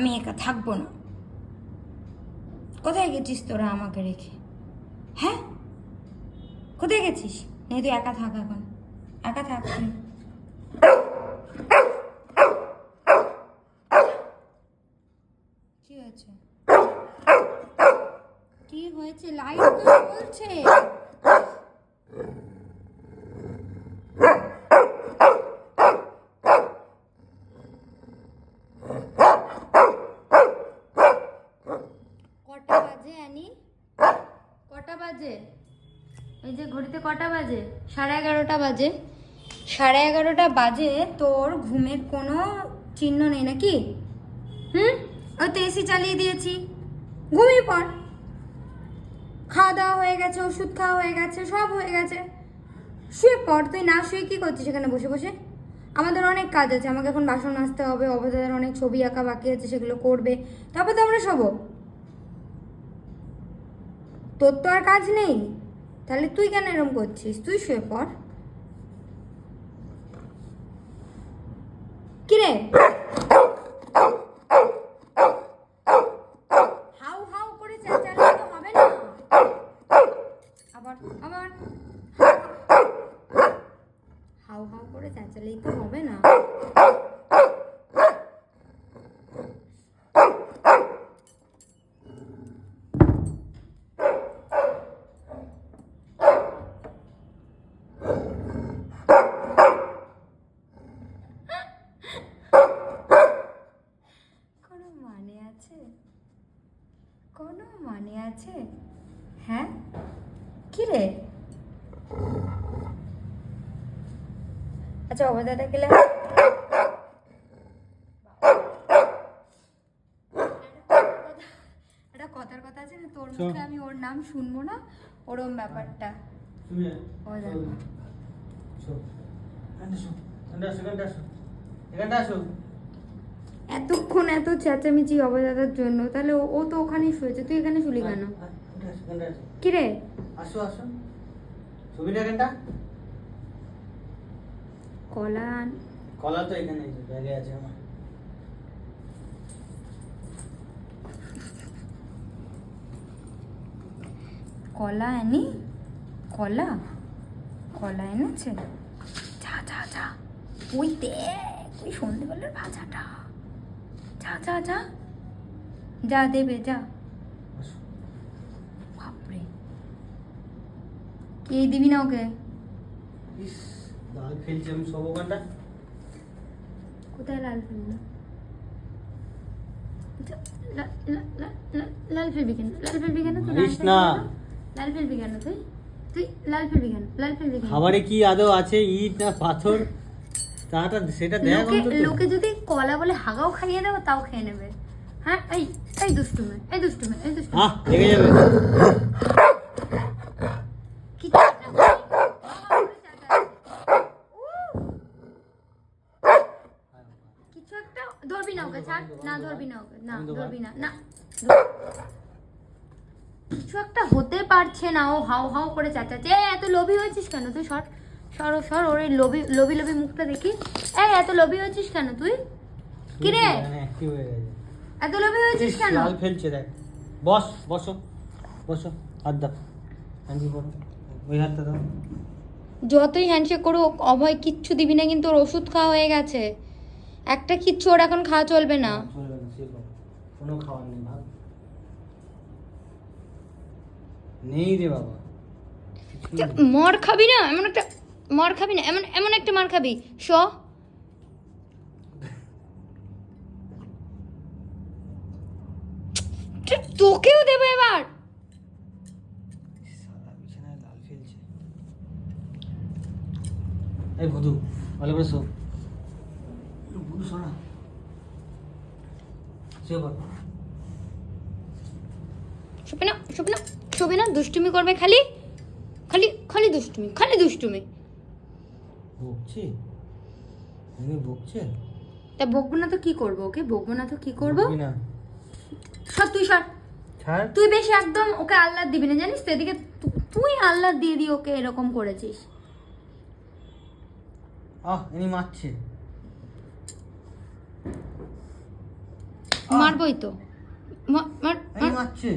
আমি একা থাকবো না। কোথায় গেছিস তোরা আমাকে রেখে? হ্যাঁ, কোথায় গেছিস? নেই, তুই একা থাক, এখন একা থাক তুই। কি হয়েছে? কি হয়েছে? লাইট বলছে কটা বাজে অ্যানি? কটা বাজে? এই যে ঘড়িতে কটা বাজে? 11:30 বাজে। 11:30 বাজে, তোর ঘুমের কোনো চিহ্ন নেই নাকি? ওই তো এসি চালিয়ে দিয়েছি, ঘুমিয়ে পড়। খাওয়া দাওয়া হয়ে গেছে, ওষুধ খাওয়া হয়ে গেছে, সব হয়ে গেছে, শুয়ে পড়। তুই না শুয়ে কি করছিস এখানে বসে বসে? আমাদের অনেক কাজ আছে, আমাকে এখন বাসন মাজতে হবে, অবদাদের অনেক ছবি আঁকা বাকি আছে, সেগুলো করবে, তারপর তো আমরা শোবো। তোর তো আর কাজ নেই, তাহলে তুই কেন এরকম করছিস? তুই শুয়ে পড়। কিরে হাউ হাউ করে চেঁচালে তো হবে না। আবার আবার হাউ হাউ করে চেঁচালেই তো হবে না। কোনো মানে আছে? কোনো মানে আছে? হ্যাঁ, কি রে? আচ্ছা, অবদাদা গেলে একটা কথার কথা আছে না, তোর মুখে আমি ওর নাম শুনবো না, ওরম ব্যাপারটা। এতক্ষণ এত চেঁচামেচি অবদাদার জন্য, তাহলে ও তো ওখানেই শুয়েছে, তুই এখানে শুলি কেন? কি রে? আসো আসো, ছবিটা কেনটা? কলা কলা তো এখানে ব্যাগে আছে আমার। কলা এনি? কলা কলা এনেছে? যা যা যা, ওই দেখ, ওই সন্ধ্যেবেলার ভাজাটা, যা যা যা যা, দেবে যা। বাপরে, কে দিবি না ওকে? ইস, লাল ফেলছি আমি সব ওখানটা। কোথায় লাল ফেললো? লাল ফেলবি কেন? লাল ফেলবি কেন তুই? লাল ফেলবি কেন তুই? তুই লাল ফেলবি কেন? লাল ফেলবি কেন? খাবারে কি আদৌ আছে, ইট না পাথর? তাটা সেটা দেখ অন্তত। লোকে যদি কলা বলে হাগাও খাইয়ে দেবো, তাও খেয়ে নেবে। হ্যাঁ, এই এই দুষ্টুমে, এই দুষ্টুমে, এই দুষ্টুমে। লেগে যাবে। কিছু একটা ধরবি না ওকে, ছাড় না, ধরবি না ওকে, না ধরবি না, না কিছু একটা হতে পারছে না, ও হাউ হাউ করে চেঁচাচ্ছে। এত লোভী হয়েছিস কেন তুই? সর সর সর, ওর এই লোভী লোভী লোভী মুখটা দেখি। এত লোভী হয়েছিস কেন তুই? কি রে, এত লোভী হয়েছিস কেন? লাল ফেলছে দেখ। বস, বসো বসো, হাত দাও, হ্যান্ডি করো, ওই হাতটা দাও। যতই হ্যান্ডশেক করো, অভয় কিচ্ছু দিবি না, কিন্তু ওর ওষুধ খাওয়া হয়ে গেছে, একটা কিচ্ছু ওর এখন খাওয়া চলবে না। চলবে না, সে কোনো খাওয়ার নেই, ভাব নেই রে বাবা। মর খাবি না, এমন একটা মর খাবি না, এমন এমন একটা মার খাবি। তোকেও দেবে এবার। বিছানায় লাল ফেলছে। এই ভুদু, ভালো করে শো। ভুদু শোনা, শুয়ে পড়। শোবে না, শোবে না, শোবে না, দুষ্টুমি করবে খালি, খালি খালি দুষ্টুমি, খালি দুষ্টুমি। বকছে, এমনি বকছে। তা বকবো না তো কি করবো? ওকে বকবো না তো কি করবো? না সর তুই, সর। ছাড়। তুই বেশি একদম ওকে আহ্লাদ দিবি না, জানিস তো? এদিকে তুই আহ্লাদ দিয়ে দিয়ে ওকে এরকম করেছিস। ইনি মারছে। মারবই তো। মার মার এই মার। মারছে